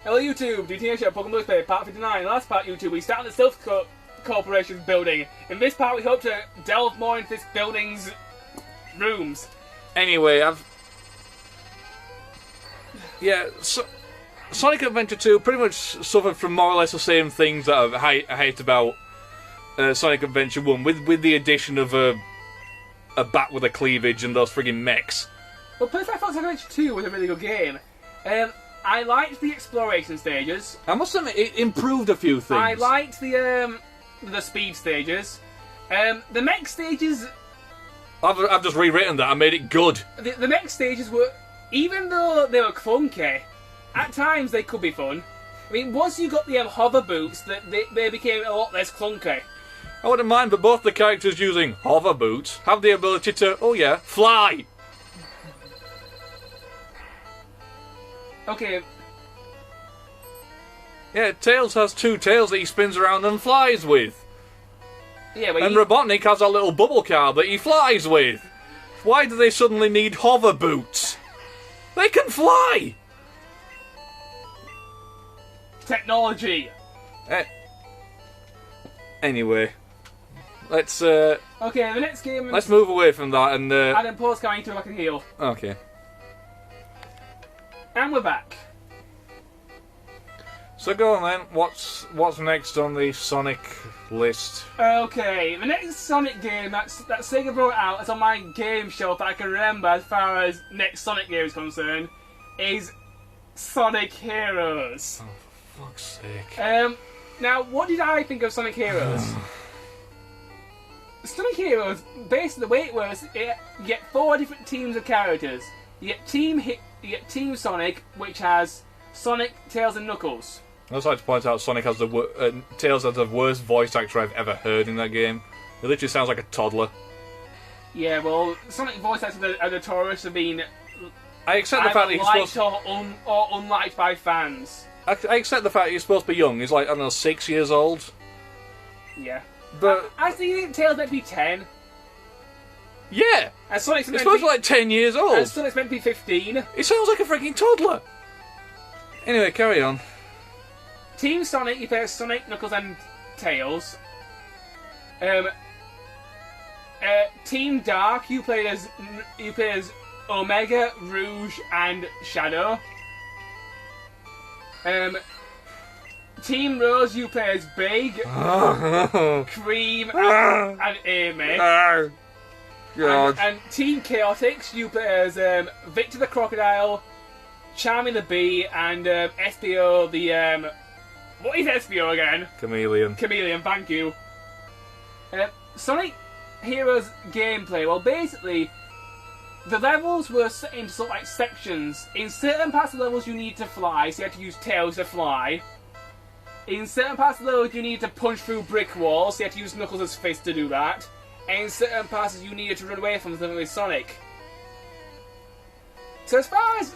Hello YouTube, Dbtgamer Show, Pokemon Play, part 59. In the last part, YouTube, we started the Stealth Corporation's building. In this part, we hope to delve more into this building's rooms. Anyway, Sonic Adventure 2 pretty much suffered from more or less the same things that I hate about Sonic Adventure 1, with the addition of a bat with a cleavage and those friggin' mechs. Well, personally, I thought Sonic Adventure 2 was a really good game. I liked the exploration stages. I must admit, it improved a few things. I liked the speed stages. The mech stages... I've just rewritten that, I made it good. The mech stages were, even though they were clunky, at times they could be fun. I mean, once you got the hover boots, they became a lot less clunky. I wouldn't mind, but both the characters using hover boots have the ability to, oh yeah, fly! Okay. Yeah, Tails has two tails that he spins around and flies with. Yeah, but and Robotnik has a little bubble car that he flies with. Why do they suddenly need hover boots? They can fly! Technology! Anyway. Let's, okay, the next game... Let's move away from that and, Adam, pause going to I can heal. Okay. And we're back. So go on then, what's next on the Sonic list? Okay, the next Sonic game that Sega brought out, is on my game shelf that I can remember as far as next Sonic game is concerned, is Sonic Heroes. Oh, for fuck's sake. Now, what did I think of Sonic Heroes? Sonic Heroes, basically the way it works, you get 4 different teams of characters. You get Team Sonic, which has Sonic, Tails, and Knuckles. I'd also like to point out Sonic has Tails has the worst voice actor I've ever heard in that game. It literally sounds like a toddler. Yeah, well, Sonic voice actors are notorious for being I accept the fact that he's liked supposed or unliked by fans. I accept the fact that he's supposed to be young. He's like, I don't know, 6 years old. Yeah. But I think Tails meant to be 10. Yeah! And Sonic's He's supposed to be like 10 years old. And Sonic's meant to be 15. He sounds like a freaking toddler. Anyway, carry on. Team Sonic, you play as Sonic, Knuckles, and Tails. Team Dark, you play as Omega, Rouge, and Shadow. Team Rose, you play as Big, Cream, and Amy. And Team Chaotix, you play as Victor the Crocodile, Charming the Bee, and SPO the what is SPO again? Chameleon. Chameleon, thank you. Sonic Heroes gameplay, well basically the levels were set into sort of like sections. In certain parts of the levels you need to fly, so you have to use Tails to fly. In certain parts of the levels you need to punch through brick walls, so you have to use Knuckles' fist to do that. And in certain passes you needed to run away from something with Sonic. So as far as,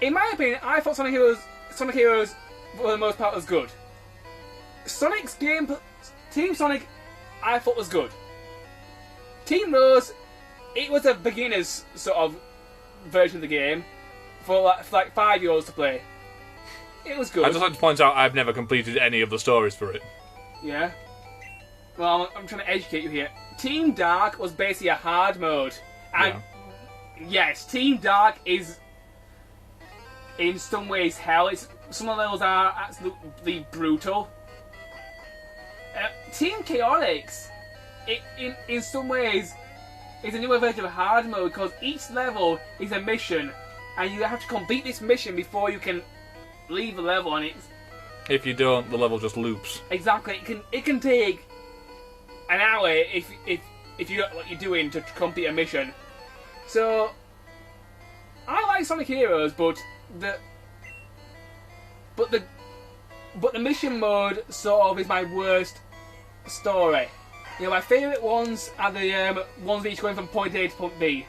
in my opinion, I thought Sonic Heroes for the most part was good. Sonic's game, Team Sonic, I thought was good. Team Rose, it was a beginner's sort of version of the game for like 5-year-olds to play. It was good. I'd just like to point out I've never completed any of the stories for it. Yeah. Well, I'm trying to educate you here. Team Dark was basically a hard mode. And yes, Team Dark is in some ways hell. Some of the levels are absolutely brutal. Team Chaotix, in some ways, is a newer version of hard mode because each level is a mission and you have to complete this mission before you can leave the level, and if you don't, the level just loops. Exactly. It can take an hour if you know what you're doing to complete a mission. So I like Sonic Heroes, but the mission mode sort of is my worst story. You know, my favourite ones are the ones that you're going from point A to point B.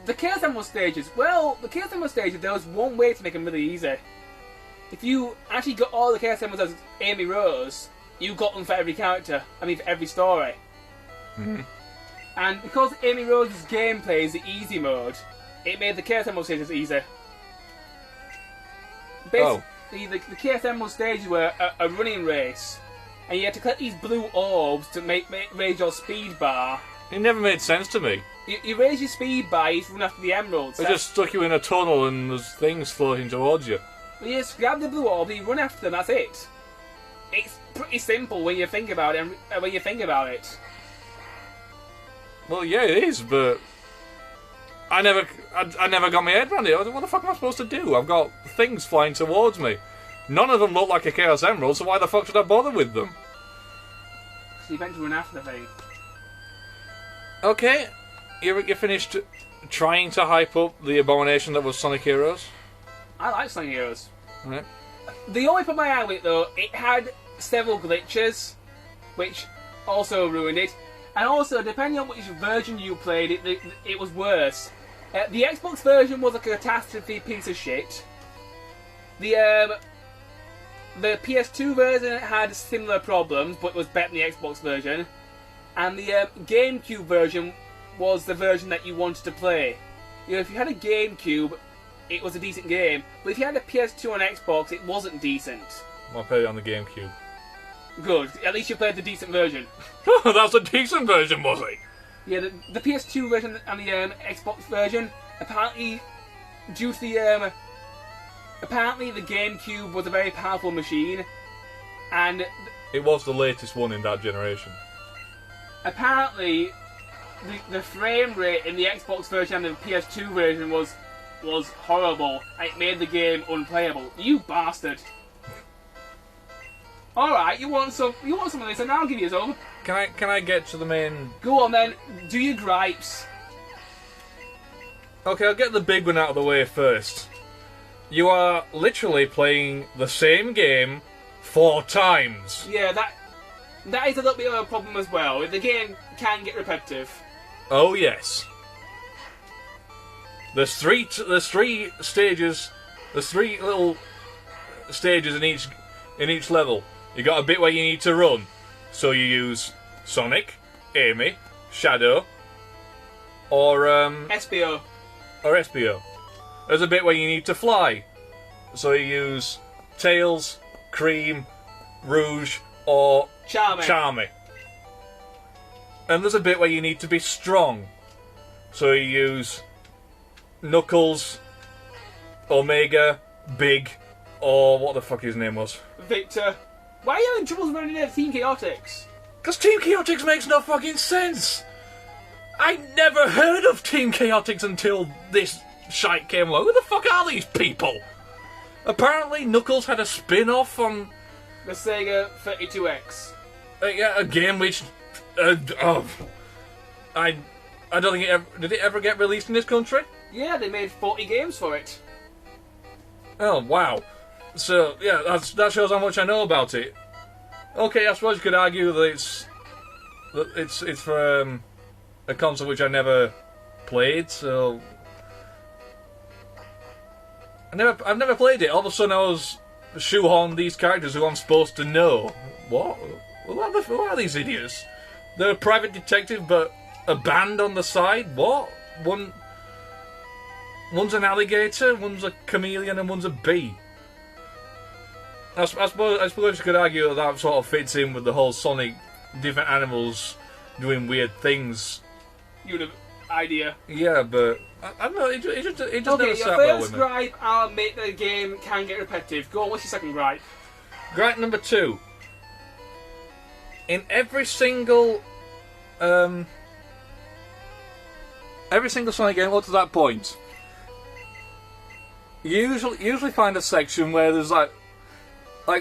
The Chaos Emerald stages. Well, the Chaos Emerald stages, there was one way to make them really easy. If you actually got all the Chaos Emeralds as Amy Rose, you got them for every character. I mean, for every story. Mm-hmm. And because Amy Rose's gameplay is the easy mode, it made the Chaos Emerald stages easier. Oh. Basically, the Chaos Emerald stages were a running race, and you had to collect these blue orbs to raise your speed bar. It never made sense to me. You raise your speed bar, you run after the emeralds. They just stuck you in a tunnel and there's things floating towards you. You just grab the blue orb, you run after them, that's it. It's pretty simple when you think about it. Well, yeah, it is, but I never got my head around it. What the fuck am I supposed to do? I've got things flying towards me. None of them look like a Chaos Emerald, so why the fuck should I bother with them? So you eventually run after the thing. Okay, you finished trying to hype up the abomination that was Sonic Heroes? I like Sonic Heroes. Right. The only problem I had with it, though, it had several glitches, which also ruined it. And also, depending on which version you played, it was worse. The Xbox version was a catastrophe piece of shit. The PS2 version had similar problems, but was better than the Xbox version. And the GameCube version was the version that you wanted to play. You know, if you had a GameCube, it was a decent game. But if you had a PS2 on Xbox, it wasn't decent. I played it on the GameCube. Good. At least you played the decent version. That's a decent version, was it? Yeah, the PS2 version and the Xbox version, apparently, due to the apparently the GameCube was a very powerful machine, and it was the latest one in that generation. Apparently, the frame rate in the Xbox version and the PS2 version was horrible. And it made the game unplayable. You bastard! All right, you want some of this, and I'll give you some. Can I get to the main? Go on then. Do your gripes. Okay, I'll get the big one out of the way first. You are literally playing the same game 4 times. Yeah, that is a little bit of a problem as well. The game can get repetitive. Oh yes. There's three stages. There's 3 little stages in each level. You got a bit where you need to run, so you use Sonic, Amy, Shadow, or SBO. Or SBO. There's a bit where you need to fly, so you use Tails, Cream, Rouge, or Charmy. And there's a bit where you need to be strong, so you use Knuckles, Omega, Big, or what the fuck his name was. Victor. Why are you having trouble running out of Team Chaotix? Because Team Chaotix makes no fucking sense! I never heard of Team Chaotix until this shite came along. Who the fuck are these people? Apparently Knuckles had a spin-off on the Sega 32X. Yeah, a game which... I don't think it ever... Did it ever get released in this country? Yeah, they made 40 games for it. Oh, wow. So, yeah, that shows how much I know about it. Okay, I suppose you could argue that it's for a console which I never played, so... I've never played it. All of a sudden I was shoehorned these characters who I'm supposed to know. What? Who are these idiots? They're a private detective, but a band on the side? What? One's an alligator, one's a chameleon, and one's a bee. I suppose you could argue that sort of fits in with the whole Sonic, different animals doing weird things idea. Yeah, but I don't know. It just okay, never sat well with me. Your first gripe, I'll admit the game can get repetitive. Go on, what's your second gripe? Gripe number 2. In every single Sonic game up to that point, you usually find a section where there's like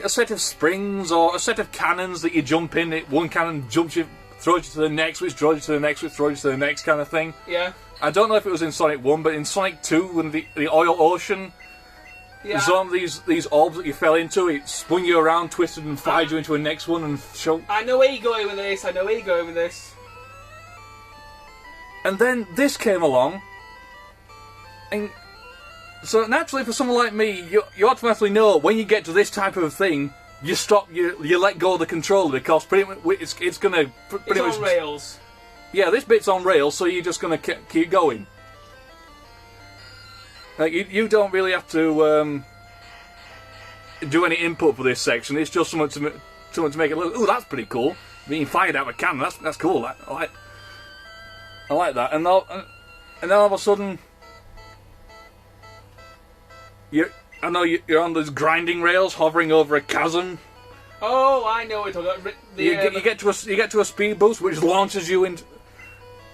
a set of springs or a set of cannons that you jump in. One cannon jumps you, throws you to the next, which throws you to the next, which throws you to the next kind of thing. Yeah. I don't know if it was in Sonic 1, but in Sonic 2, when the oil ocean zone, these orbs that you fell into, it spun you around, twisted, and fired you into a next one and showed. I know where you're going with this. And then this came along, and so naturally for someone like me, you automatically know when you get to this type of thing, you stop, you let go of the controller because pretty much it's gonna pretty much on rails. Yeah, this bit's on rails, so you're just gonna keep going. Like, you don't really have to do any input for this section. It's just something to make it look. Ooh, that's pretty cool. Being fired out of a cannon. That's cool. I like that. And then all of a sudden, you're on those grinding rails, hovering over a chasm. Oh, I know what you're talking about. You get to a speed boost, which launches you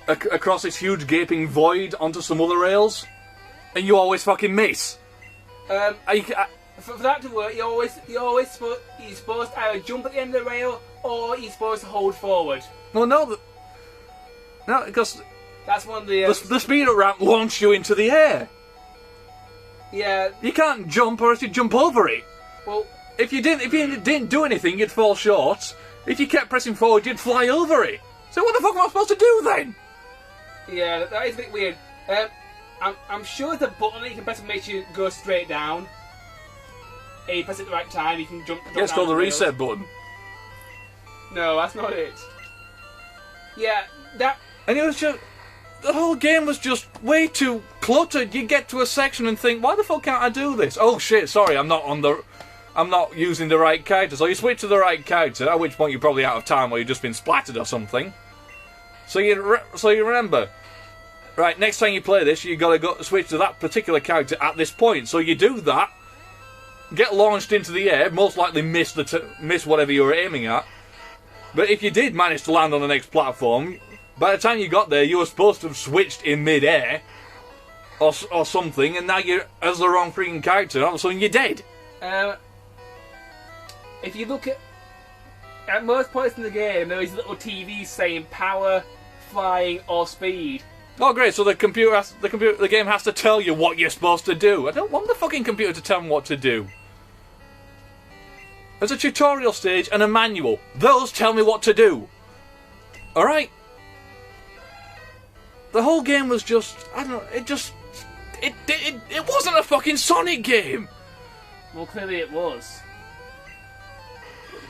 across this huge gaping void onto some other rails, and you always fucking miss. For that to work, you're supposed to either jump at the end of the rail or you're supposed to hold forward. Well, no, because that's one of the speed up ramp launched you into the air. Yeah. You can't jump, or else you jump over it. Well, if you didn't do anything, you'd fall short. If you kept pressing forward, you'd fly over it. So what the fuck am I supposed to do then? Yeah, that is a bit weird. I'm sure the button that you can press makes you go straight down. And you press it at the right time, you can jump. Yeah, it's called the reset button. No, that's not it. Yeah, that. And it was just. The whole game was just way too cluttered. You get to a section and think, why the fuck can't I do this? Oh shit, sorry, I'm not using the right character. So you switch to the right character, at which point you're probably out of time or you've just been splattered or something. So you remember, right, next time you play this, you got to go switch to that particular character at this point. So you do that, get launched into the air, most likely miss whatever you were aiming at. But if you did manage to land on the next platform, by the time you got there, you were supposed to have switched in mid-air or something, and now you're as the wrong freaking character, and all of a sudden you're dead. If you look at most points in the game, there is little TVs saying power, flying, or speed. Oh great! So the game has to tell you what you're supposed to do. I don't want the fucking computer to tell me what to do. There's a tutorial stage and a manual. Those tell me what to do. All right. The whole game was just, I don't know, it wasn't a fucking Sonic game! Well, clearly it was.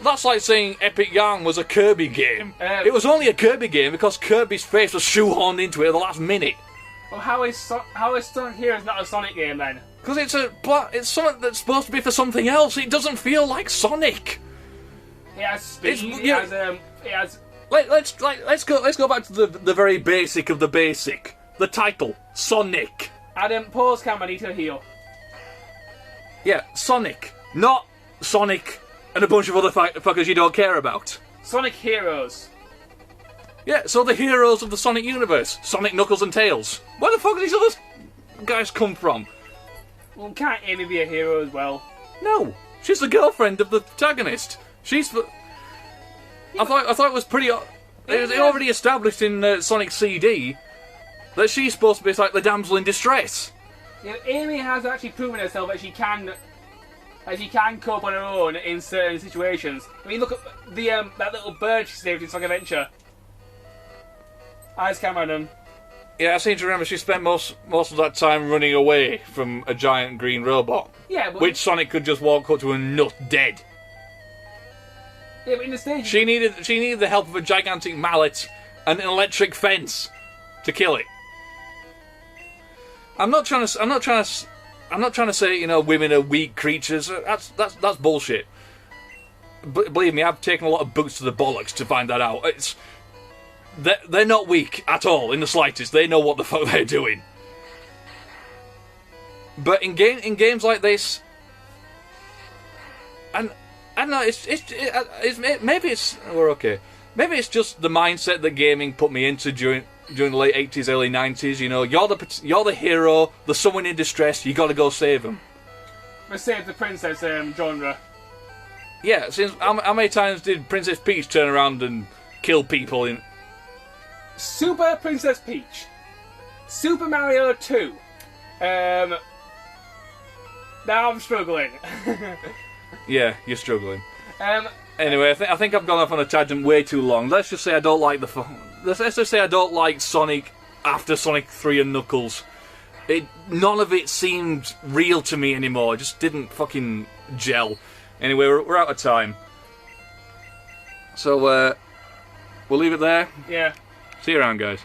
That's like saying Epic Yarn was a Kirby game. It was only a Kirby game because Kirby's face was shoehorned into it at the last minute. Well, how is Sonic Heroes not a Sonic game then? Because it's something that's supposed to be for something else. It doesn't feel like Sonic. It has speed, it has... Let's go back to the very basic of the basic. The title, Sonic. Adam, pause camera, I need to heal. Yeah, Sonic, not Sonic and a bunch of other fuckers you don't care about. Sonic Heroes. Yeah, so the heroes of the Sonic universe, Sonic, Knuckles, and Tails. Where the fuck did these other guys come from? Well, can't Amy be a hero as well? No, she's the girlfriend of the protagonist. I thought it was pretty. It was already established in Sonic CD that she's supposed to be like the damsel in distress. Yeah, Amy has actually proven herself that she can cope on her own in certain situations. I mean, look at the that little bird she saved in Sonic Adventure. Eyes Cameron. Yeah, I seem to remember she spent most of that time running away from a giant green robot. Yeah, but which Sonic could just walk up to and nut dead. Yeah, but in the stage she needed the help of a gigantic mallet and an electric fence to kill it. I'm not trying to say, you know, women are weak creatures. That's bullshit. But believe me, I've taken a lot of boots to the bollocks to find that out. They're not weak at all in the slightest. They know what the fuck they're doing. But in games like this, and I don't know, maybe we're okay. Maybe it's just the mindset that gaming put me into during the late 80s, early 90s. You know, you're the hero. There's someone in distress. You got to go save them. Let's save the princess genre. Yeah. Since how many times did Princess Peach turn around and kill people in Super Princess Peach, Super Mario 2? Now I'm struggling. Yeah, you're struggling. Anyway, I think I've gone off on a tangent way too long. Let's just say I don't like let's just say I don't like Sonic after Sonic 3 and Knuckles. None of it seemed real to me anymore. It just didn't fucking gel. Anyway, we're out of time. So we'll leave it there. Yeah. See you around, guys.